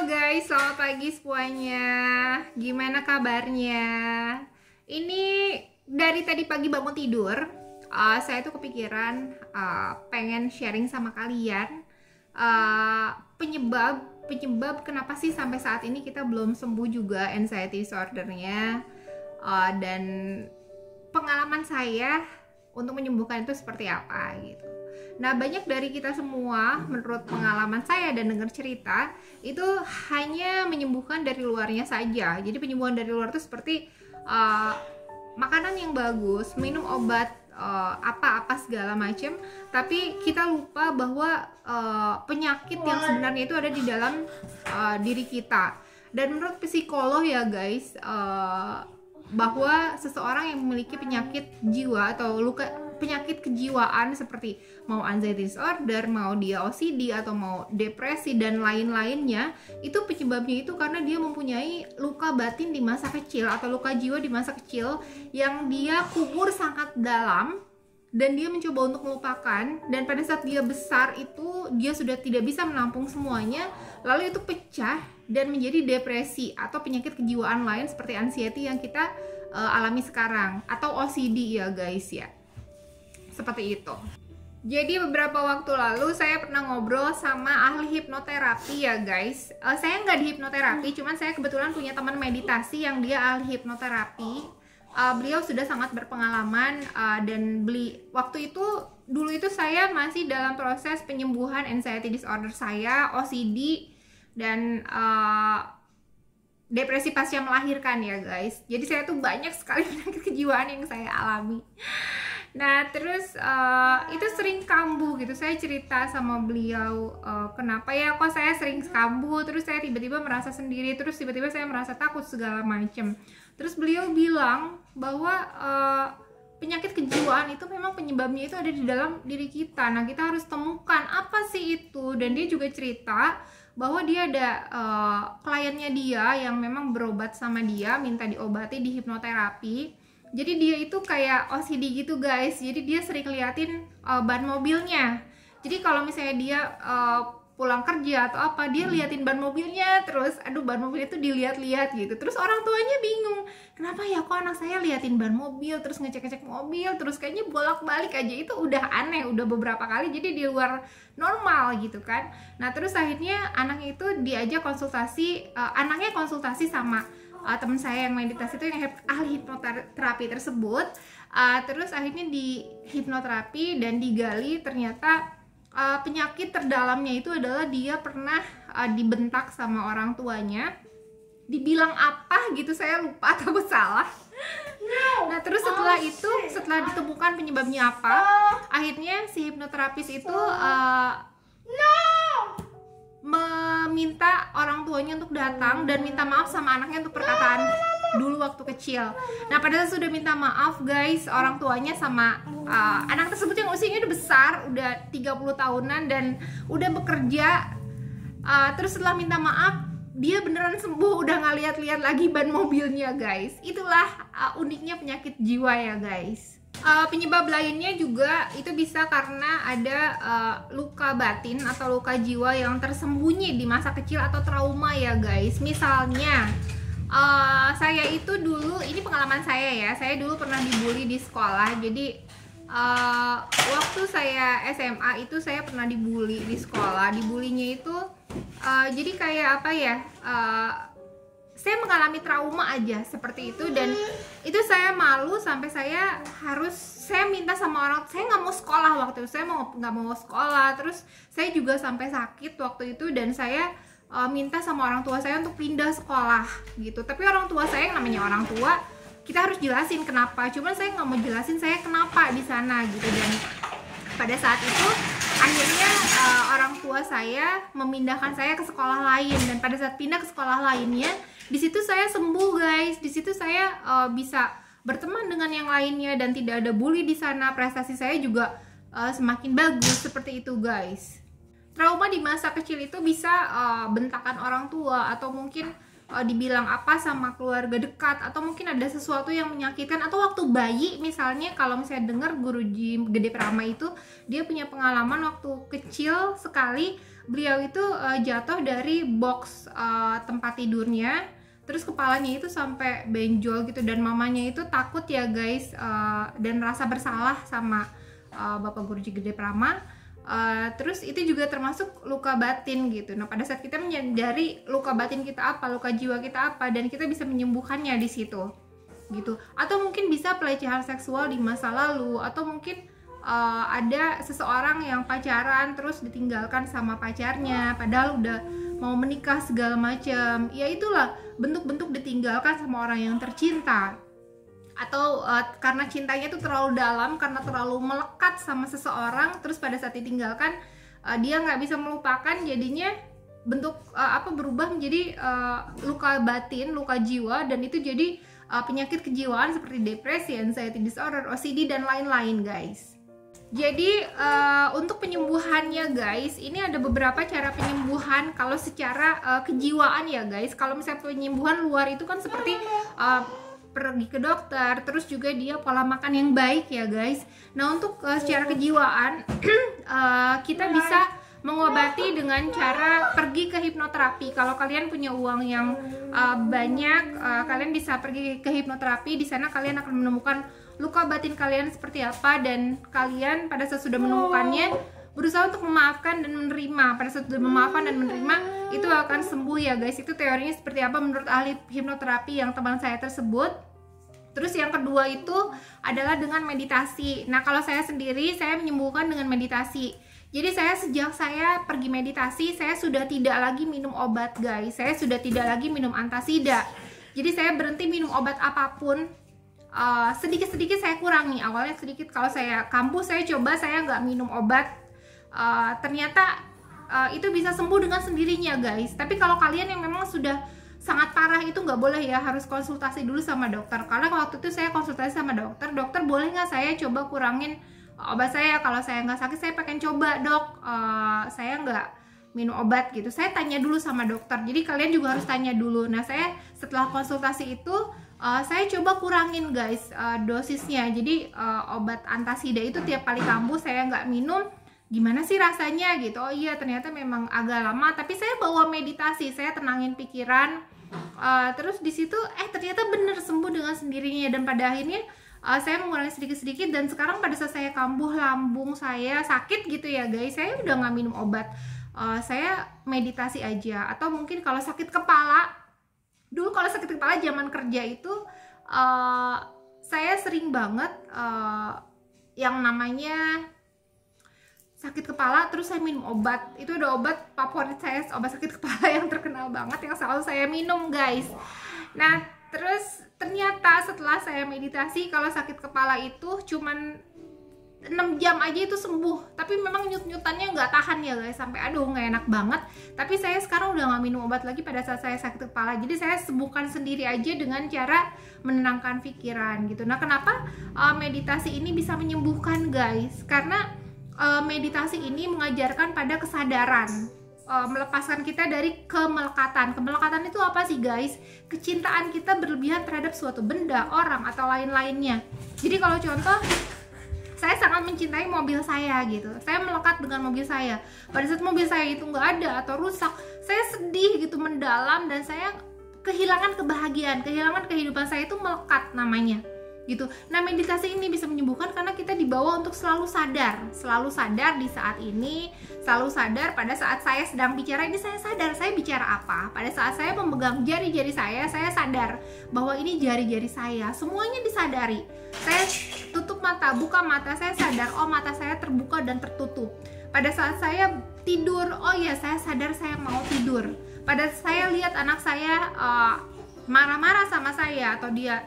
guys, selamat pagi semuanya. Gimana kabarnya? Ini dari tadi pagi bangun tidur, saya tuh kepikiran pengen sharing sama kalian penyebab kenapa sih sampai saat ini kita belum sembuh juga anxiety disordernya, dan pengalaman saya untuk menyembuhkan itu seperti apa gitu. Nah, banyak dari kita semua, menurut pengalaman saya dan dengar cerita, itu hanya menyembuhkan dari luarnya saja. Jadi penyembuhan dari luar itu seperti makanan yang bagus, minum obat apa-apa segala macam, tapi kita lupa bahwa penyakit yang sebenarnya itu ada di dalam diri kita. Dan menurut psikolog ya guys, bahwa seseorang yang memiliki penyakit jiwa atau penyakit kejiwaan seperti mau anxiety disorder, mau dia OCD atau mau depresi dan lain-lainnya, itu penyebabnya itu karena dia mempunyai luka batin di masa kecil atau luka jiwa di masa kecil yang dia kubur sangat dalam dan dia mencoba untuk melupakan, dan pada saat dia besar itu dia sudah tidak bisa menampung semuanya, lalu itu pecah dan menjadi depresi atau penyakit kejiwaan lain seperti anxiety yang kita alami sekarang, atau OCD ya guys ya. Seperti itu. Jadi beberapa waktu lalu saya pernah ngobrol sama ahli hipnoterapi ya guys. Saya nggak di hipnoterapi, cuman saya kebetulan punya teman meditasi yang dia ahli hipnoterapi. Beliau sudah sangat berpengalaman, dan waktu itu dulu itu saya masih dalam proses penyembuhan anxiety disorder saya, OCD, dan depresi pasca melahirkan ya guys. Jadi saya tuh banyak sekali penyakit kejiwaan yang saya alami. Nah terus itu sering kambuh gitu. Saya cerita sama beliau, kenapa ya kok saya sering kambuh, terus saya tiba-tiba merasa sendiri, terus tiba-tiba saya merasa takut segala macem. Terus beliau bilang bahwa penyakit kejiwaan itu memang penyebabnya itu ada di dalam diri kita. Nah kita harus temukan apa sih itu. Dan dia juga cerita bahwa dia ada kliennya dia yang memang berobat sama dia, minta diobati di hipnoterapi. Jadi dia itu kayak OCD gitu guys. Jadi dia sering liatin ban mobilnya. Jadi kalau misalnya dia pulang kerja atau apa, dia liatin ban mobilnya terus. Aduh, ban mobil itu dilihat-lihat gitu. Terus orang tuanya bingung, kenapa ya kok anak saya liatin ban mobil, terus ngecek-ngecek mobil, terus kayaknya bolak-balik aja. Itu udah aneh, udah beberapa kali, jadi di luar normal gitu kan. Nah terus akhirnya anaknya itu diajak konsultasi, anaknya konsultasi sama teman saya yang meditasi itu, yang ahli hipnoterapi tersebut. Terus akhirnya di hipnoterapi dan digali, ternyata penyakit terdalamnya itu adalah dia pernah dibentak sama orang tuanya. Dibilang apa gitu, saya lupa, takut salah. Nah terus setelah itu, setelah ditemukan penyebabnya apa, akhirnya si hipnoterapis itu meminta orang tuanya untuk datang dan minta maaf sama anaknya untuk perkataan dulu waktu kecil. Nah pada saat sudah minta maaf guys, orang tuanya sama anak tersebut yang usianya udah besar, udah 30 tahunan dan udah bekerja, terus setelah minta maaf dia beneran sembuh, udah nggak lihat-lihat lagi ban mobilnya guys. Itulah uniknya penyakit jiwa ya guys. Penyebab lainnya juga itu bisa karena ada luka batin atau luka jiwa yang tersembunyi di masa kecil atau trauma ya guys. Misalnya saya itu dulu, ini pengalaman saya ya, saya dulu pernah dibully di sekolah. Jadi waktu saya SMA itu saya pernah dibully di sekolah. Dibulinya itu jadi kayak apa ya, saya mengalami trauma aja seperti itu, dan itu saya malu sampai saya minta sama orang, saya nggak mau sekolah waktu itu, saya nggak mau sekolah. Terus saya juga sampai sakit waktu itu, dan saya minta sama orang tua saya untuk pindah sekolah gitu. Tapi orang tua saya, yang namanya orang tua, kita harus jelasin kenapa. Cuman saya nggak mau jelasin saya kenapa di sana gitu. Dan pada saat itu akhirnya orang tua saya memindahkan saya ke sekolah lain, dan pada saat pindah ke sekolah lainnya, di situ saya sembuh guys. Di situ saya bisa berteman dengan yang lainnya dan tidak ada bully di sana. Prestasi saya juga semakin bagus seperti itu guys. Trauma di masa kecil itu bisa bentakan orang tua, atau mungkin dibilang apa sama keluarga dekat, atau mungkin ada sesuatu yang menyakitkan, atau waktu bayi misalnya. Kalau misalnya dengar Guruji Gede Prama itu, dia punya pengalaman waktu kecil sekali, beliau itu jatuh dari box tempat tidurnya, terus kepalanya itu sampai benjol gitu, dan mamanya itu takut ya guys, dan rasa bersalah sama Bapak Guruji Gede Prama. Terus itu juga termasuk luka batin gitu. Nah, pada saat kita menyadari luka batin kita apa, luka jiwa kita apa, dan kita bisa menyembuhkannya di situ gitu. Atau mungkin bisa pelecehan seksual di masa lalu, atau mungkin ada seseorang yang pacaran terus ditinggalkan sama pacarnya padahal udah mau menikah segala macam. Ya itulah bentuk-bentuk ditinggalkan sama orang yang tercinta. Atau karena cintanya itu terlalu dalam, karena terlalu melekat sama seseorang, terus pada saat ditinggalkan dia nggak bisa melupakan, jadinya bentuk berubah menjadi luka batin, luka jiwa, dan itu jadi penyakit kejiwaan seperti depresi, anxiety disorder, OCD, dan lain-lain guys. Jadi untuk penyembuhannya guys, ini ada beberapa cara penyembuhan kalau secara kejiwaan ya guys. Kalau misalnya penyembuhan luar itu kan seperti pergi ke dokter, terus juga dia pola makan yang baik ya guys. Nah, untuk secara kejiwaan kita bisa mengobati dengan cara pergi ke hipnoterapi. Kalau kalian punya uang yang banyak, kalian bisa pergi ke hipnoterapi. Di sana kalian akan menemukan luka batin kalian seperti apa, dan kalian pada saat sudah menemukannya berusaha untuk memaafkan dan menerima. Pada saat sudah memaafkan dan menerima, itu akan sembuh ya guys. Itu teorinya seperti apa menurut ahli hipnoterapi yang teman saya tersebut. Terus yang kedua itu adalah dengan meditasi. Nah, kalau saya sendiri, saya menyembuhkan dengan meditasi. Jadi sejak saya pergi meditasi, saya sudah tidak lagi minum obat guys. Saya sudah tidak lagi minum antasida. Jadi saya berhenti minum obat apapun. Sedikit-sedikit saya kurangi. Awalnya sedikit, kalau saya kampus saya coba saya nggak minum obat. Ternyata itu bisa sembuh dengan sendirinya guys. Tapi kalau kalian yang memang sudah sangat parah, itu nggak boleh ya, harus konsultasi dulu sama dokter. Karena waktu itu saya konsultasi sama dokter, boleh nggak saya coba kurangin obat saya? Kalau saya nggak sakit, saya pengen coba dok, saya nggak minum obat gitu. Saya tanya dulu sama dokter, jadi kalian juga harus tanya dulu. Nah, saya setelah konsultasi itu saya coba kurangin guys dosisnya. Jadi obat antasida itu tiap kali kambuh saya nggak minum. Gimana sih rasanya gitu? Oh iya, ternyata memang agak lama, tapi saya bawa meditasi, saya tenangin pikiran. Terus di situ ternyata bener sembuh dengan sendirinya, dan pada akhirnya saya mengurangi sedikit-sedikit, dan sekarang pada saat saya kambuh, lambung saya sakit gitu ya guys, saya udah nggak minum obat, saya meditasi aja. Atau mungkin kalau sakit kepala, dulu kalau sakit kepala zaman kerja itu saya sering banget yang namanya sakit kepala, terus saya minum obat. Itu ada obat favorit saya, obat sakit kepala yang terkenal banget, yang selalu saya minum guys. Nah, terus ternyata setelah saya meditasi, kalau sakit kepala itu cuman 6 jam aja itu sembuh. Tapi memang nyut-nyutannya nggak tahan ya guys, sampai aduh nggak enak banget. Tapi saya sekarang udah nggak minum obat lagi pada saat saya sakit kepala. Jadi saya sembuhkan sendiri aja dengan cara menenangkan pikiran gitu. Nah, kenapa meditasi ini bisa menyembuhkan guys? Karena meditasi ini mengajarkan pada kesadaran, melepaskan kita dari kemelekatan. Kemelekatan itu apa sih guys? Kecintaan kita berlebihan terhadap suatu benda, orang, atau lain-lainnya. Jadi kalau contoh, saya sangat mencintai mobil saya gitu, saya melekat dengan mobil saya. Pada saat mobil saya itu nggak ada atau rusak, saya sedih gitu mendalam, dan saya kehilangan kebahagiaan, kehilangan kehidupan saya, itu melekat namanya gitu. Nah, meditasi ini bisa menyembuhkan karena kita dibawa untuk selalu sadar di saat ini, selalu sadar pada saat saya sedang bicara ini, saya sadar saya bicara apa. Pada saat saya memegang jari-jari saya sadar bahwa ini jari-jari saya, semuanya disadari. Saya tutup mata, buka mata, saya sadar, oh mata saya terbuka dan tertutup. Pada saat saya tidur, oh ya saya sadar saya mau tidur. Pada saat saya lihat anak saya marah-marah sama saya, atau dia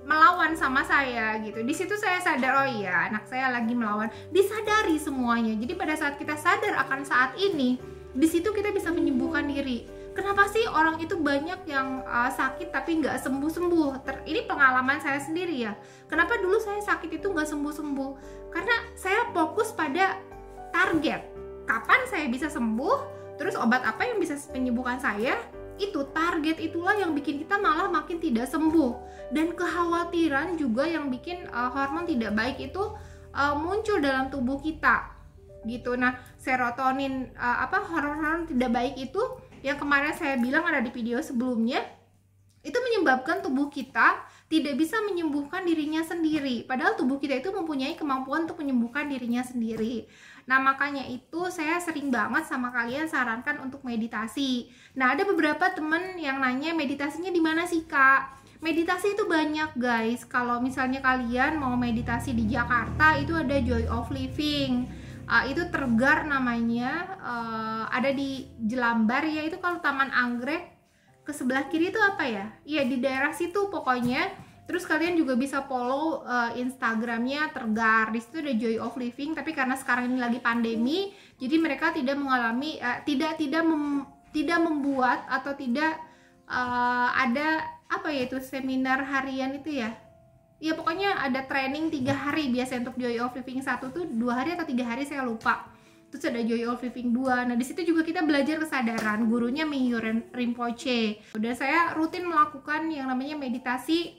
melawan sama saya gitu. Di situ saya sadar, oh iya anak saya lagi melawan. Disadari semuanya. Jadi pada saat kita sadar akan saat ini, di situ kita bisa menyembuhkan diri. Kenapa sih orang itu banyak yang sakit tapi nggak sembuh-sembuh? Ini pengalaman saya sendiri ya. Kenapa dulu saya sakit itu nggak sembuh-sembuh? Karena saya fokus pada target. Kapan saya bisa sembuh? Terus obat apa yang bisa menyembuhkan saya? Itu target itulah yang bikin kita malah makin tidak sembuh. Dan kekhawatiran juga yang bikin hormon tidak baik itu muncul dalam tubuh kita gitu. Nah, serotonin hormon tidak baik itu yang kemarin saya bilang ada di video sebelumnya, itu menyebabkan tubuh kita tidak bisa menyembuhkan dirinya sendiri. Padahal tubuh kita itu mempunyai kemampuan untuk menyembuhkan dirinya sendiri. Nah, makanya itu saya sering banget sama kalian sarankan untuk meditasi. Nah, ada beberapa temen yang nanya meditasinya di mana sih, Kak? Meditasi itu banyak, guys. Kalau misalnya kalian mau meditasi di Jakarta, itu ada Joy of Living. Itu Tergar namanya, ada di Jelambar ya. Itu kalau Taman Anggrek ke sebelah kiri itu apa ya? Iya, di daerah situ pokoknya. Terus kalian juga bisa follow Instagramnya Tergar. Di situ ada Joy of Living. Tapi karena sekarang ini lagi pandemi, jadi mereka tidak mengalami tidak membuat atau tidak ada apa ya itu seminar harian itu ya. Ya pokoknya ada training 3 hari biasanya untuk Joy of Living 1 tuh 2 hari atau 3 hari saya lupa. Terus ada Joy of Living 2. Nah, di situ juga kita belajar kesadaran. Gurunya Mingyur Rinpoche. Udah saya rutin melakukan yang namanya meditasi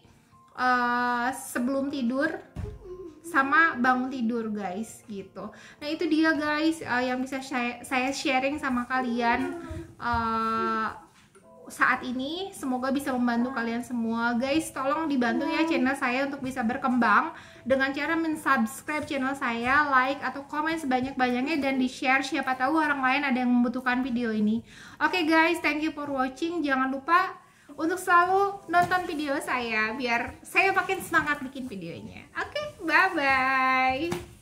sebelum tidur sama bangun tidur, guys, gitu. Nah, itu dia guys yang bisa saya sharing sama kalian saat ini. Semoga bisa membantu kalian semua, guys. Tolong dibantu ya channel saya untuk bisa berkembang dengan cara mensubscribe channel saya, like atau komen sebanyak-banyaknya, dan di share, siapa tahu orang lain ada yang membutuhkan video ini. Oke guys, thank you for watching. Jangan lupa untuk selalu nonton video saya biar saya makin semangat bikin videonya. Oke, bye bye.